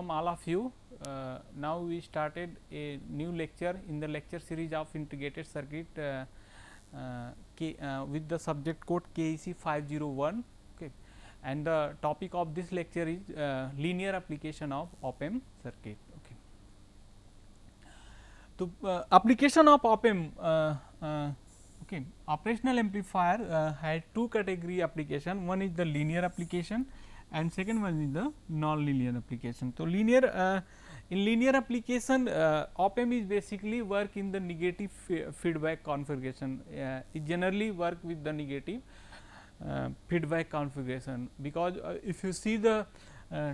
welcome all of you. Now we started a new lecture in the lecture series of integrated circuit with the subject code KEC 501. Okay, and the topic of this lecture is linear application of op-amp circuit. Okay, so application of op-amp. Okay, operational amplifier had two category application. One is the linear application and second one is the non-linear application. So, in linear application op-amp is basically work in the negative feedback configuration. It generally work with the negative feedback configuration, because if you see the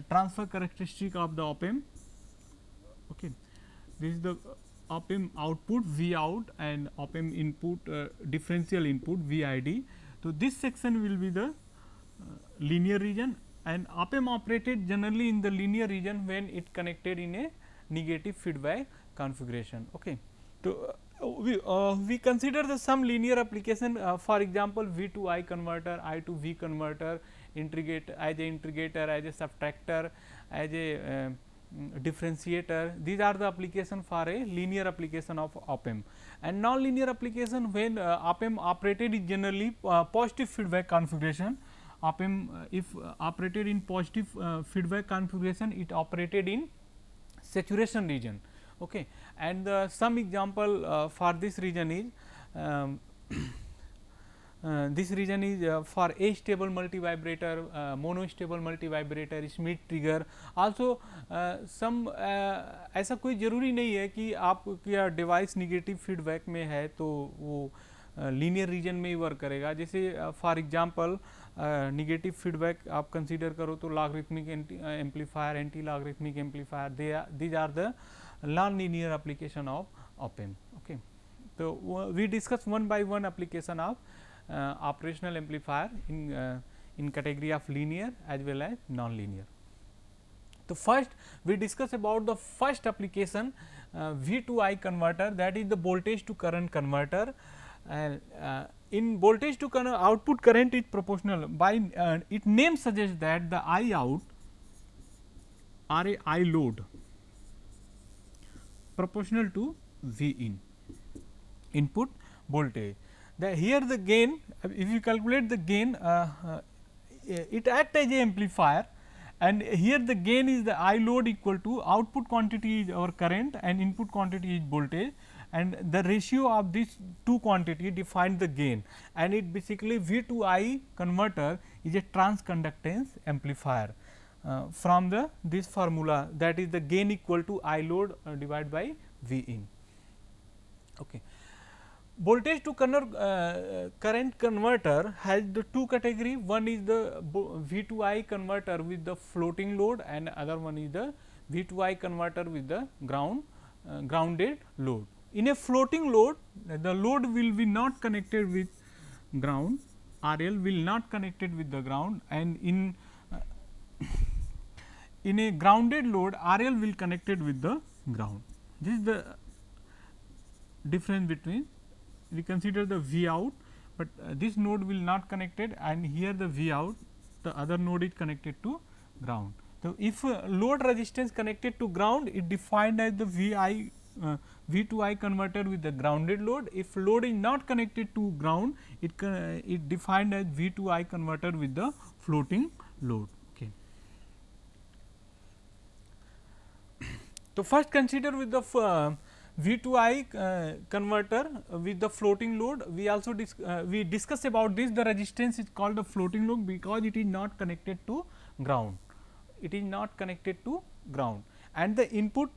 transfer characteristic of the op-amp, okay, this is the op-amp output V out and op-amp input differential input VID. So, this section will be the linear region, and op-amp operated generally in the linear region when it connected in a negative feedback configuration. Okay. So, we consider the some linear application, for example, V to I converter, I to V converter, integrate as a integrator, as a subtractor, as a differentiator. These are the application for a linear application of op-amp. And non-linear application, when op-amp operated is generally positive feedback configuration. Op-amp if operated in positive feedback configuration, it operated in saturation region. Okay. And some example for this region is this region is for astable multivibrator, monostable multivibrator, Schmitt trigger. Also some ऐसा कोई जरूरी नहीं है कि आपका device negative feedback में है तो वो लीनियर रीजन में ही वर्क करेगा. जैसे फॉर एग्जांपल नेगेटिव फीडबैक आप कंसीडर करो तो logarithmic amplifier, anti logarithmic amplifier, these are the non linear application of op-amp. Okay. So, we discuss one by one application of operational amplifier in category of linear as well as non-linear. So, first we discuss about the first application V to I converter, that is the voltage to current converter. And in voltage to current, output current is proportional. By its name suggests that the I out or a I load proportional to V in, input voltage. Here the gain, if you calculate the gain, it acts as a amplifier, and here the gain is the I load equal to output quantity is our current and input quantity is voltage, and the ratio of these two quantity define the gain, and it basically V to I converter is a transconductance amplifier from the this formula, that is the gain equal to I load divided by V in. Okay. Voltage to current converter has the two category. One is the V to I converter with the floating load, and other one is the V to I converter with the grounded load. In a floating load, the load will be not connected with ground, RL will not connected with the ground, and in a grounded load, RL will connected with the ground. This is the difference between, we consider the V out, but this node will not connected, and here the V out, the other node is connected to ground. So, if load resistance connected to ground, it defined as the V to I converter with the grounded load. If load is not connected to ground, it defined as V to I converter with the floating load. Okay. So, first consider with the V to I converter with the floating load. We also we discuss about this. The resistance is called the floating load because it is not connected to ground. It is not connected to ground, and the input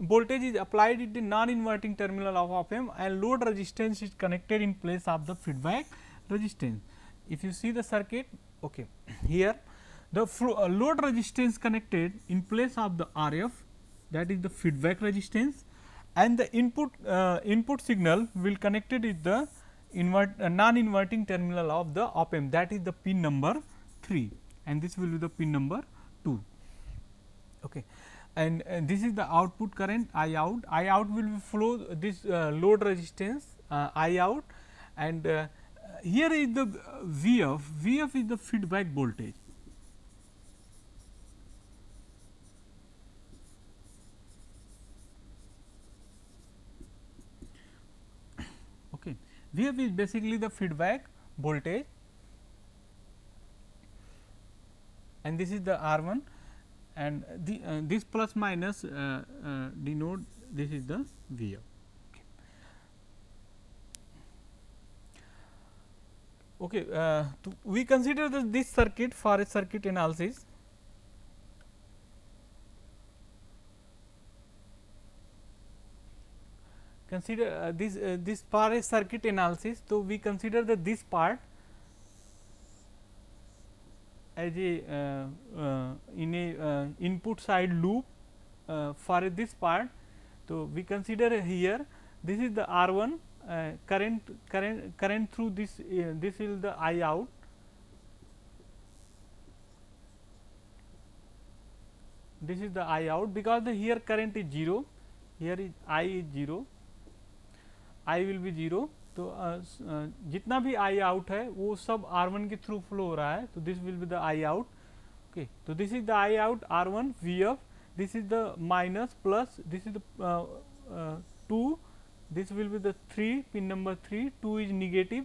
voltage is applied in the non-inverting terminal of op-amp, and load resistance is connected in place of the feedback resistance. If you see the circuit, okay, here the load resistance connected in place of the RF, that is the feedback resistance, and the input signal will connected with the non-inverting terminal of the op-amp, that is the pin number 3, and this will be the pin number 2. Okay. And this is the output current I out. I out will flow this load resistance I out, and here is the Vf. Vf is the feedback voltage. Vf is basically the feedback voltage, and this is the R 1, and this plus minus denote this is the Vf. Okay, we consider this circuit for a circuit analysis. Consider this for a circuit analysis. So, we consider this part as a in a input side loop for this part. So, we consider here this is the R 1 current through this this is the I out, this is the I out, because the here current is 0, here is I is 0, I will be 0. तो जितना भी I out है वो सब R1 के through flow हो रहा है, तो this will be the I out. Okay, तो this is the I out R1 Vf, this is the minus plus, this is the 2, this will be the 3 pin number 3, 2 is negative,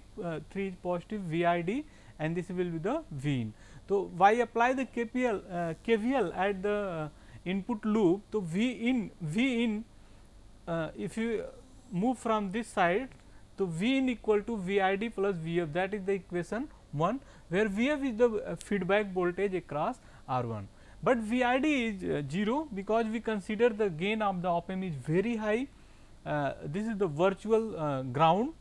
3 is positive VID, and this will be the V in. So, why apply the KVL at the input loop? So, V in if you move from this side, so V in equal to VID plus Vf, that is the equation 1, where Vf is the feedback voltage across R1. But VID is 0, because we consider the gain of the op amp is very high. This is the virtual ground,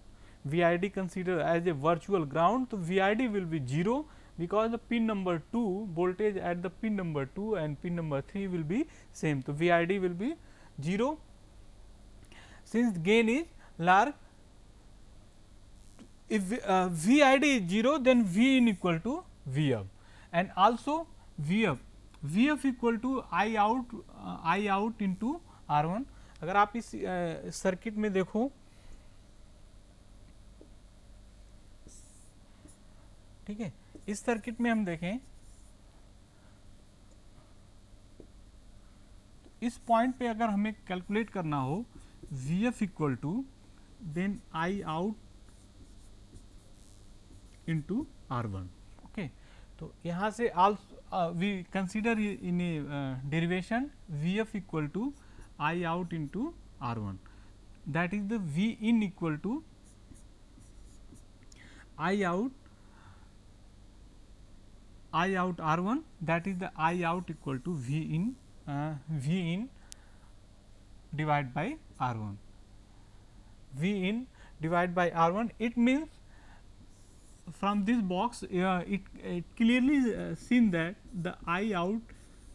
VID considered as a virtual ground. So, VID will be 0, because the pin number 2 voltage at the pin number 2 and pin number 3 will be same. So, VID will be 0. Since gain is large, if VID is 0, then V in equal to Vf, and also Vf equal to I out into R1. अगर आप इस circuit में देखो, ठीक है, इस circuit में हम देखें, इस पॉइंट पे अगर हमें कैलकुलेट करना हो Vf equal to then I out into R1. Okay, तो यहाँ से we consider in a derivation Vf equal to I out into R1, that is the V in equal to I out R1, that is the I out equal to V in divided by R1. V in divided by R1, it means from this box it clearly seen that the I out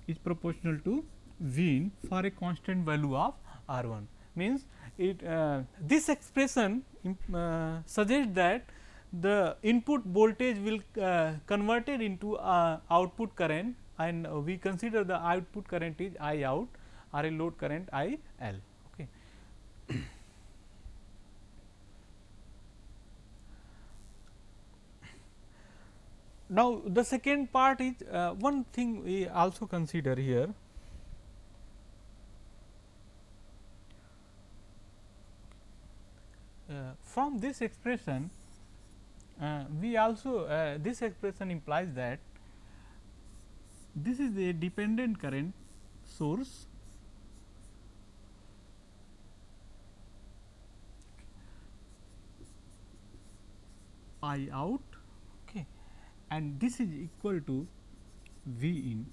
is proportional to V in for a constant value of R1, means it this expression suggests that the input voltage will converted into output current, and we consider the output current is I out or a load current I L. Okay. Now, the second part is one thing we also consider here. From this expression, we also this expression implies that this is a dependent current source I out, okay, and this is equal to V in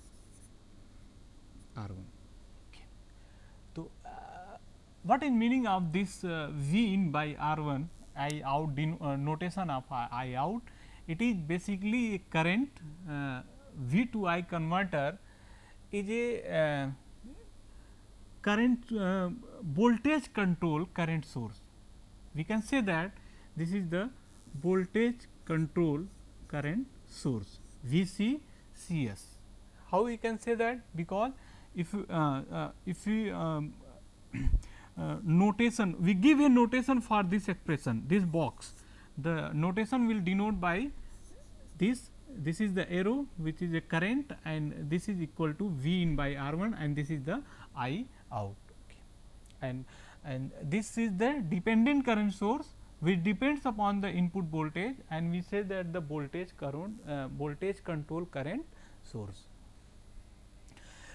R1. Okay. So, what is meaning of this V in by R1 I out notation of I out? It is basically a current V to I converter is a current voltage control current source. We can say that this is the voltage control current source VCCS. How we can say that? Because if we notation, we give a notation for this expression, this box, the notation will denote by this is the arrow which is a current, and this is equal to V in by R1, and this is the I out. Okay. And this is the dependent current source which depends upon the input voltage, and we say that the voltage control current source.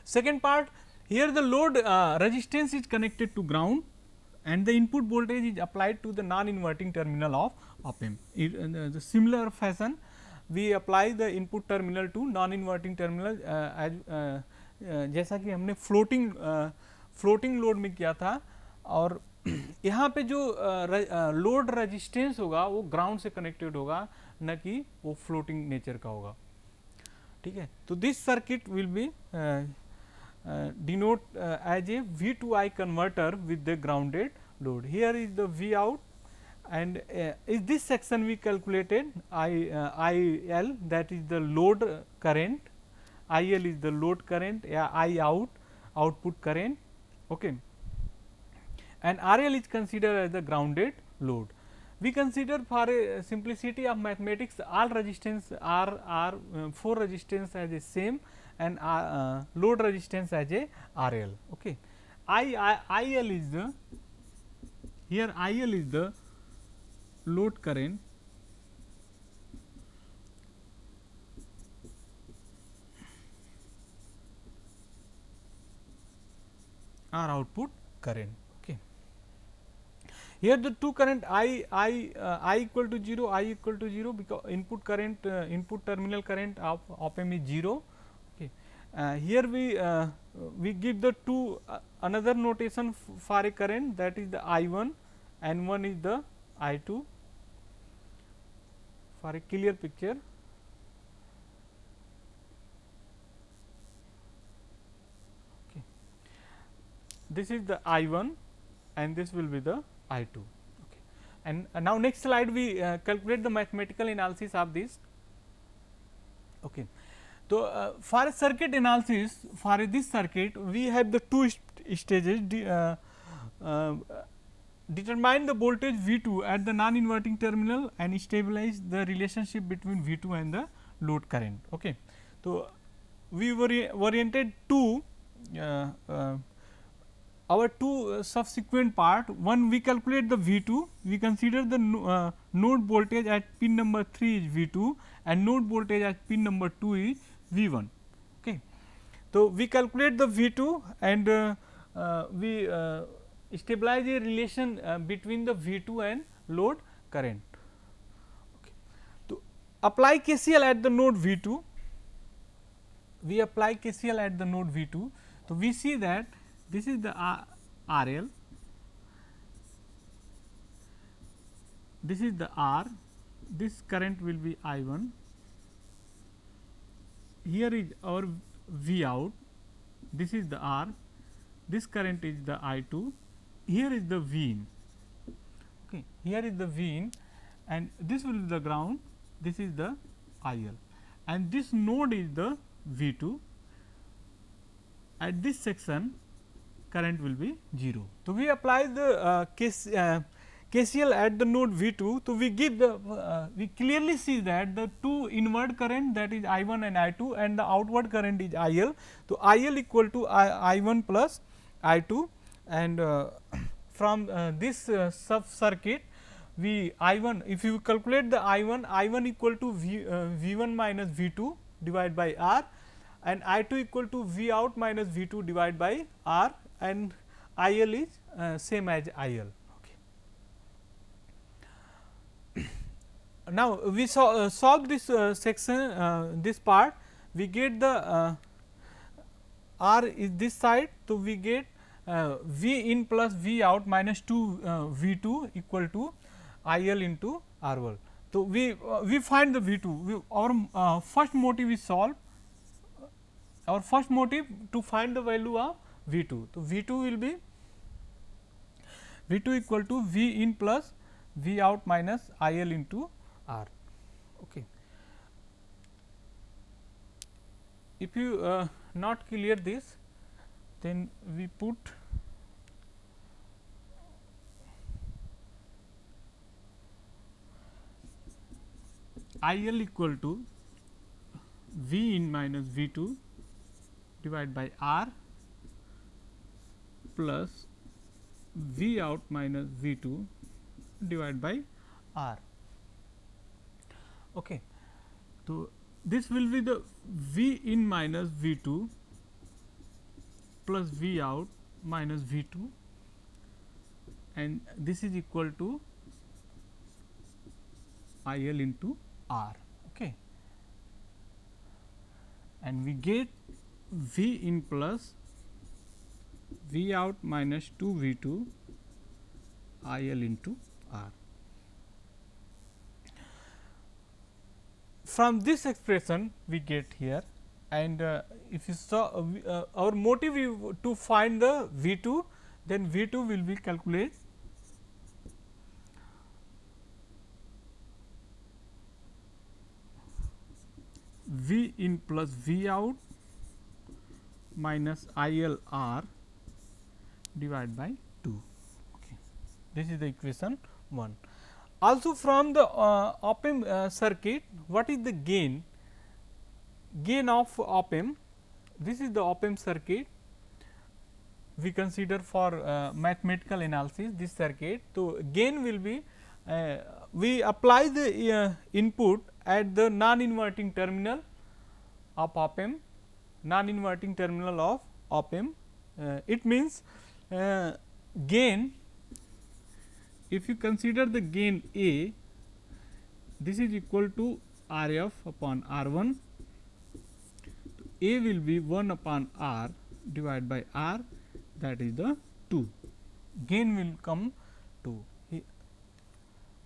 Second part, here the load resistance is connected to ground and the input voltage is applied to the non-inverting terminal of op-amp. The similar fashion we apply the input terminal to non-inverting terminal जैसा कि हमने floating load में किया था, और यहाँ पे जो लोड रेजिस्टेंस होगा वो ग्राउंड से कनेक्टेड होगा, न कि वो फ्लोटिंग नेचर का होगा. ठीक है, तो this circuit will be denote as a V2I converter with the grounded load. Here is the V out, and in this section we calculated IL, that is the load current, IL is the load current, I out output current, okay, and RL is considered as the grounded load. We consider for a simplicity of mathematics all resistance are 4 resistance as a same, and load resistance as a RL. Okay. IL is the, here IL is the load current, or output current. Okay. Here the two current I equal to 0, I equal to 0, because input current input terminal current of op-amp is 0. Okay. Here we give the two another notation for a current, that is the I1 and one is the I2 for a clear picture. Okay. This is the I1 and this will be the I2. Okay. And now next slide we calculate the mathematical analysis of this. Okay. So, for a circuit analysis, for this circuit we have the two stages. Determine the voltage V2 at the non-inverting terminal and stabilize the relationship between V2 and the load current. Okay. So, we oriented to our two subsequent part. One, we calculate the V2, we consider the node voltage at pin number 3 is V2 and node voltage at pin number 2 is V1. Okay. So, we calculate the V2 and we stabilize a relation between the V2 and load current. Okay. To apply KCL at the node V2, we apply KCL at the node V2. So, we see that this is the RL, this is the R, this current will be I1, here is our V out, this is the R, this current is the I2, here is the V in. Okay. Here is the V in and this will be the ground, this is the IL, and this node is the V2. At this section current will be 0. So, we apply the KCL at the node V2. So, we give the we clearly see that the two inward current, that is I1 and I2, and the outward current is IL. So, IL equal to I1 plus I2, and from this sub circuit we I1, if you calculate the I1 equal to V1 minus V2 divided by R, and I2 equal to V out minus V2 divided by R, and IL is same as IL. Okay. Now, we solve this section, this part, we get the R is this side. So, we get V in plus V out minus 2 V2 equal to IL into R1. So, we find the V2, our first motive is solved. Our first motive to find the value of V2. So, V2 will be V2 equal to V in plus V out minus IL into R. Okay. If you not clear this, then we put IL equal to V in minus V2 divided by R plus V out minus V2 divided by R. Okay. So, this will be the V in minus V 2 plus V out minus V 2, and this is equal to I L into R. Okay. And we get V in plus V out minus 2 V 2 I L into R. From this expression we get here, and if you saw our motive is to find the V 2, then V 2 will be calculated V in plus V out minus I L R divided by 2. Okay. This is the equation 1. Also from the op-amp circuit, what is the gain? Gain of op-amp, this is the op-amp circuit we consider for mathematical analysis this circuit. So, gain will be we apply the input at the non-inverting terminal of op-amp, non-inverting terminal of op-amp. It means gain, if you consider the gain A, this is equal to R f upon R 1, A will be 1 upon R divided by R, that is the 2, gain will come 2.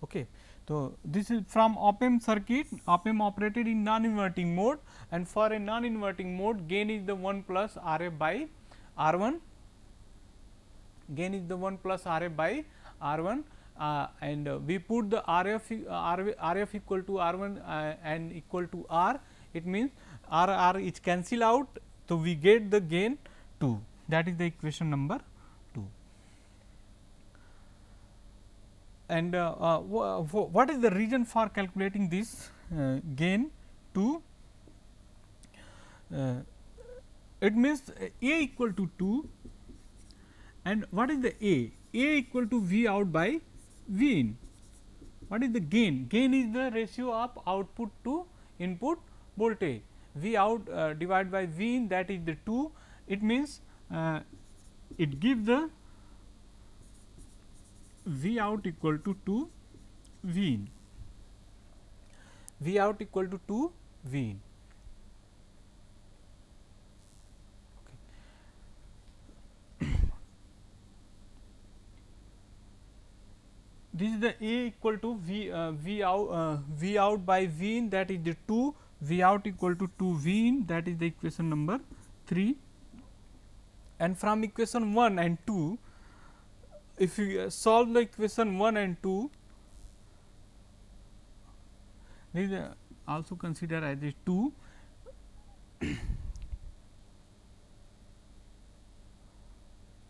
Okay. So, this is from op-amp circuit, op-amp operated in non-inverting mode, and for a non-inverting mode gain is the 1 plus R f by R 1, gain is the 1 plus R f by R 1, and we put the R f equal to R 1 and equal to R, it means R is cancel out. So, we get the gain 2, that is the equation number 2. And what is the reason for calculating this gain 2? It means A equal to 2, and what is the A? A equal to V out by V in. What is the gain? Gain is the ratio of output to input voltage. V out divided by V in, that is the 2. It means it gives the V out equal to 2 V in. V out equal to 2 V in. This is the A equal to V out by V in, that is the 2, V out equal to 2 V in, that is the equation number 3. And from equation 1 and 2, if you solve the equation 1 and 2, this is also consider as a 2.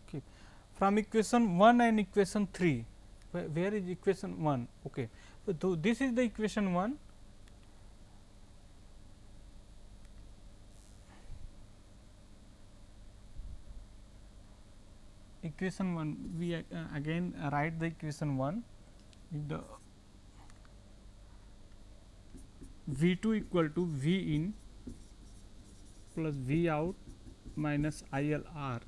Okay. From equation 1 and equation 3, where is equation 1? Okay. So, this is the equation 1. Equation 1, we again write the equation 1 with the V 2 equal to V in plus V out minus I L R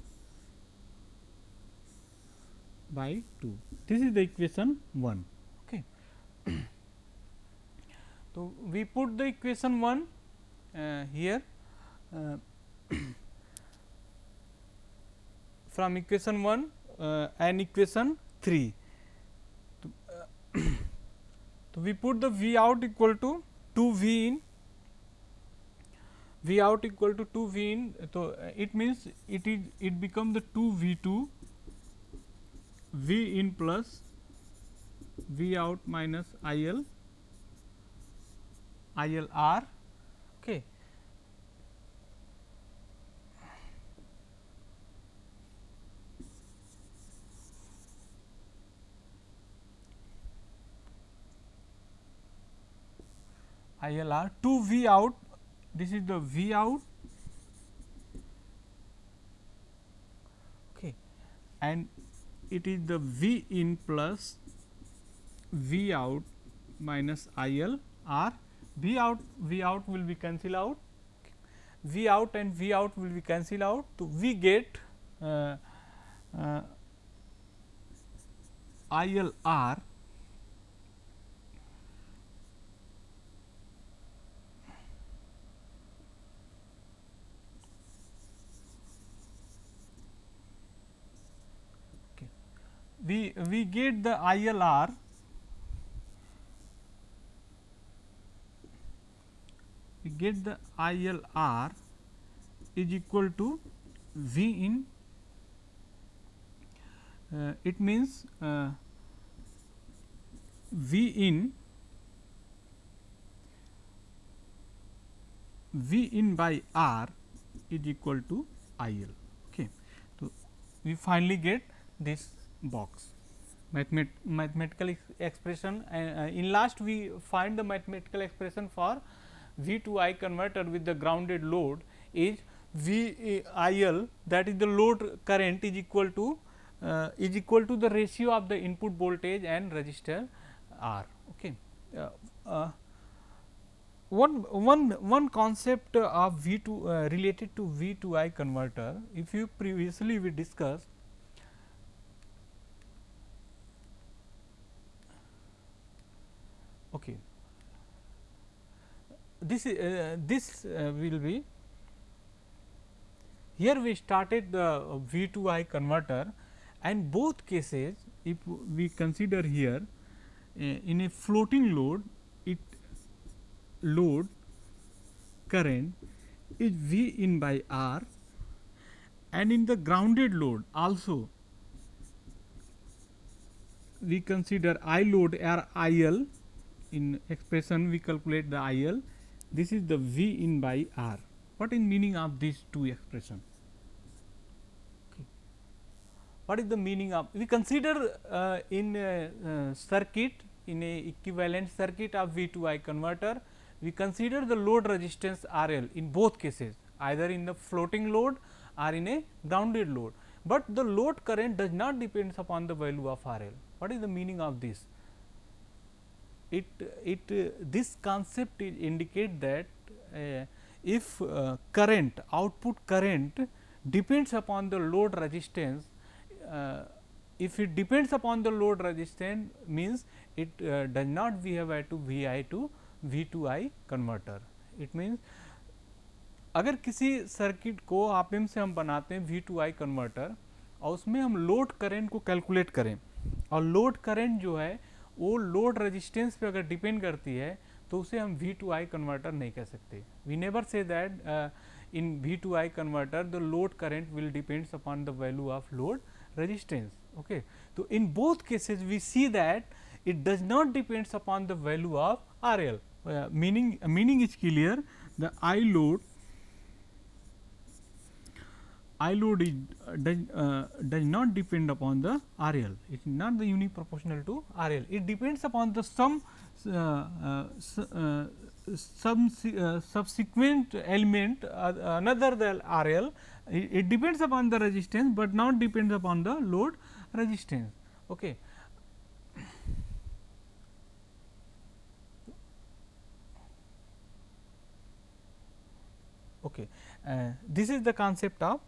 by 2. This is the equation 1. Okay. So, we put the equation 1 here. From equation 1 and equation 3. So, we put the V out equal to 2 V in, V out equal to 2 V in. So, it means it become the 2 V 2 V in plus V out minus I L R. Okay. I L R 2 V out, this is the V out, okay, and it is the V in plus V out minus I L R, V out will be cancel out, V out and V out will be cancel out. So, we get I L R we get the ILR is equal to V in, it means V in by R is equal to I L. Okay. So, we finally get this box mathematical expression, in last we find the mathematical expression for V to I converter with the grounded load is V I L, that is the load current is equal to the ratio of the input voltage and resistor R. Okay. One concept of V to related to V to I converter, if you previously we discussed, okay, this will be, here we started the V to I converter, and both cases if we consider here in a floating load, it load current is V in by R, and in the grounded load also we consider I load or I L. In expression we calculate the I L, this is the V in by R. What is meaning of these two expressions? Okay. What is the meaning of, we consider in a circuit, in a equivalent circuit of V to I converter, we consider the load resistance R L in both cases, either in the floating load or in a grounded load, but the load current does not depend upon the value of R L. What is the meaning of this? This concept indicate that if current, output current depends upon the load resistance, if it depends upon the load resistance, means it does not behave to V I to V to I converter. It means अगर किसी circuit को आप M से हम बनाते हैं V to I converter और उसमें हम लोड करंट को कैलकुलेट करें, और लोड करंट जो है वो लोड रेजिस्टेंस पे अगर डिपेंड करती है तो उसे हम V to I कन्वर्टर नहीं कह सकते. We never say that in V to I converter the load current will depends upon the value of load resistance. Okay, तो in both cases we see that it does not depends upon the value of RL. Meaning is clear. The I load is does not depend upon the RL. It is not the uniproportional to RL. It depends upon the some subsequent element another than RL. It depends upon the resistance, but not depends upon the load resistance. Okay. Okay. This is the concept of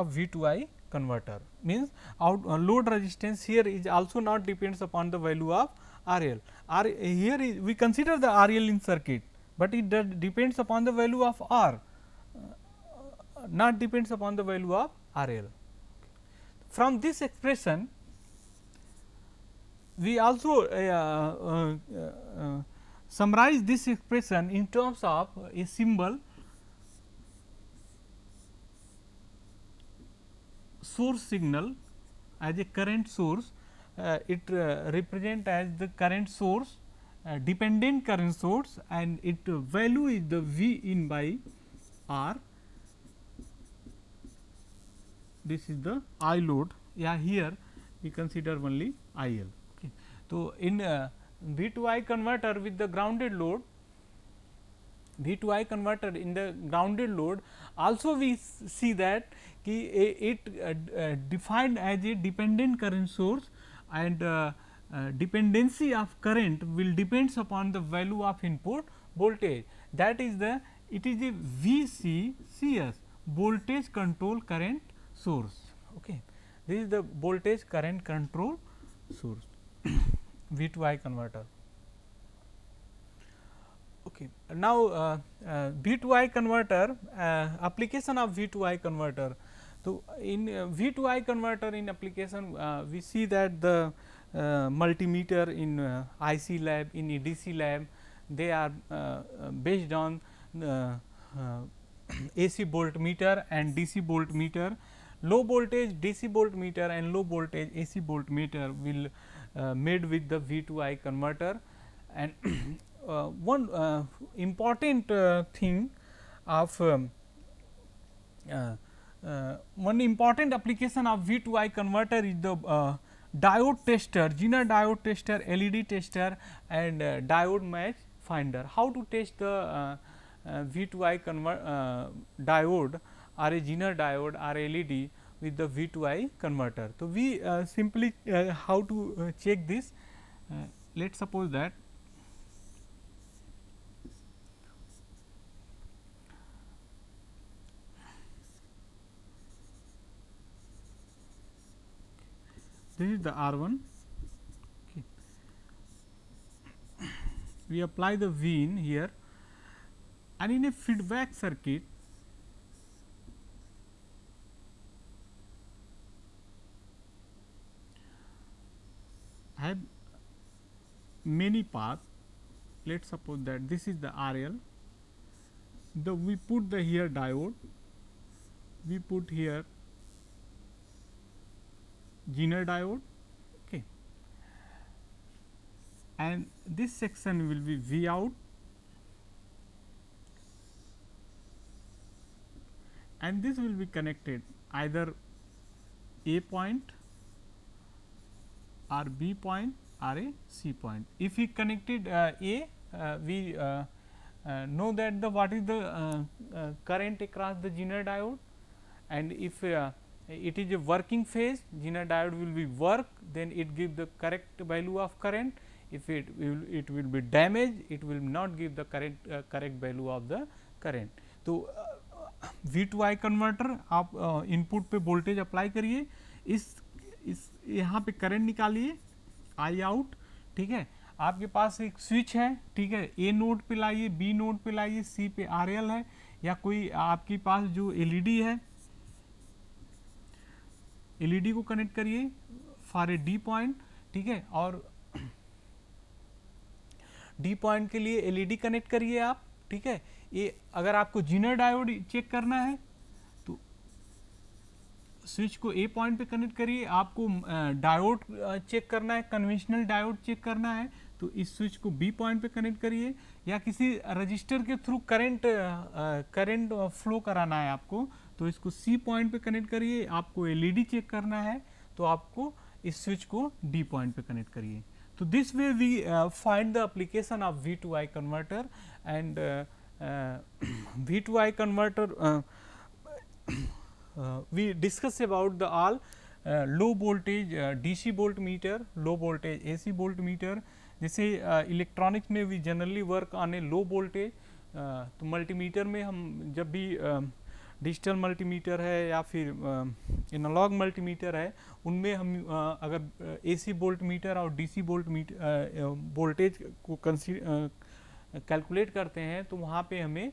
V to I converter, means load resistance here is also not depends upon the value of RL. Here we consider the RL in circuit, but it depends upon the value of R, not depends upon the value of RL. From this expression we also summarize this expression in terms of a symbol source signal as a current source. It represent as the current source, dependent current source, and its value is the V in by R. This is the I load. Yeah, here we consider only I L. Okay. So, in V to I converter with the grounded load, V2I converter in the grounded load, also we see that it defined as a dependent current source, and dependency of current will depends upon the value of input voltage, that is the it is a VCCS, voltage control current source. Okay. This is the voltage current control source V2I converter. Okay. Now, V2I converter, application of V2I converter. So, in V2I converter in application, we see that the multimeter in IC lab, in EDC lab, they are based on AC voltmeter and DC voltmeter. Low voltage DC voltmeter and low voltage AC voltmeter will made with the V2I converter. And one important thing of one important application of V2I converter is the diode tester, Zener diode tester, LED tester, and diode match finder. How to test the V2I diode or a Zener diode or LED with the V2I converter. So, we simply how to check this. Let us suppose that this is the R1. Okay. We apply the V in here, and in a feedback circuit, I have many paths. Let us suppose that this is the RL. We put the here diode, we put here Zener diode, okay, and this section will be V out, and this will be connected either A point or B point or a C point. If we connected A, we know that the what is the current across the Zener diode, and if it is a working phase, Zener diode will be work, then it give the correct value of current. If it will be damaged, it will not give the correct value of the current. तो V2I converter आप input पे voltage apply करिए, इस यहाँ पे current निकालिए आई out, ठीक है. आपके पास एक स्विच है, ठीक है, ए नोड पे लाइए, बी नोड पे लाइए, सी पे आरएल है, या कोई आपके पास जो एलईडी है, एलईडी को कनेक्ट करिए फॉर ए डी पॉइंट, ठीक है, और डी पॉइंट के लिए एलईडी कनेक्ट करिए आप, ठीक है. ये अगर आपको जीनर डायोड चेक करना है तो स्विच को ए पॉइंट पे कनेक्ट करिए. आपको डायोड चेक करना है, कन्वेंशनल डायोड चेक करना है, तो इस स्विच को बी पॉइंट पे कनेक्ट करिए, या किसी रजिस्टर के थ्रू करंट फ्लो कराना है आपको, तो इसको सी पॉइंट पे कनेक्ट करिए. आपको एलईडी चेक करना है तो आपको इस स्विच को डी पॉइंट पे कनेक्ट करिए. तो this way we find the application of V2I converter. And V2I converter, we discuss about the all low voltage DC voltmeter, low voltage AC voltmeter. जैसे इलेक्ट्रॉनिक्स में we generally work on a low voltage, तो multimeter में हम जब भी digital multimeter है या फिर एनालॉग मल्टीमीटर है, उनमें हम अगर AC वोल्टमीटर और DC वोल्टेज को कैलकुलेट करते हैं, तो वहाँ पे हमें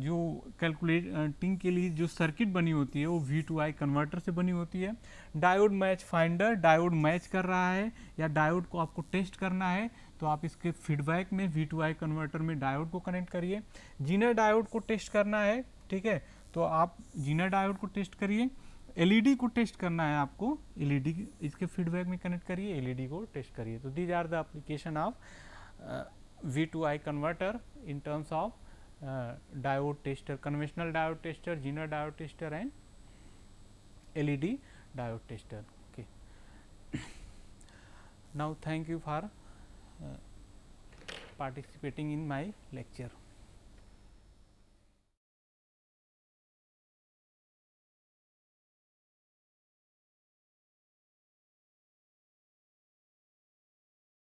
जो कैलकुलेटिंग के लिए जो सर्किट बनी होती है वो V2I कन्वर्टर से बनी होती है. Diode match finder, diode match कर रहा है या डायोड को आपको टेस्ट करना है, तो आप इसके फीडबैक में V2I कन्वर्टर में डायोड को कनेक्ट करिए. जीनर डायोड को टेस्ट करना है, ठीक है, तो आप जीनर डायोड को टेस्ट करिए. एलईडी को टेस्ट करना है आपको, एलईडी इसके फीडबैक में कनेक्ट करिए, एलईडी को टेस्ट करिए. तो these are the application of V2I converter in terms of diode tester, conventional diode tester, Zener diode tester, and LED diode tester. Okay. Now, thank you for participating in my lecture.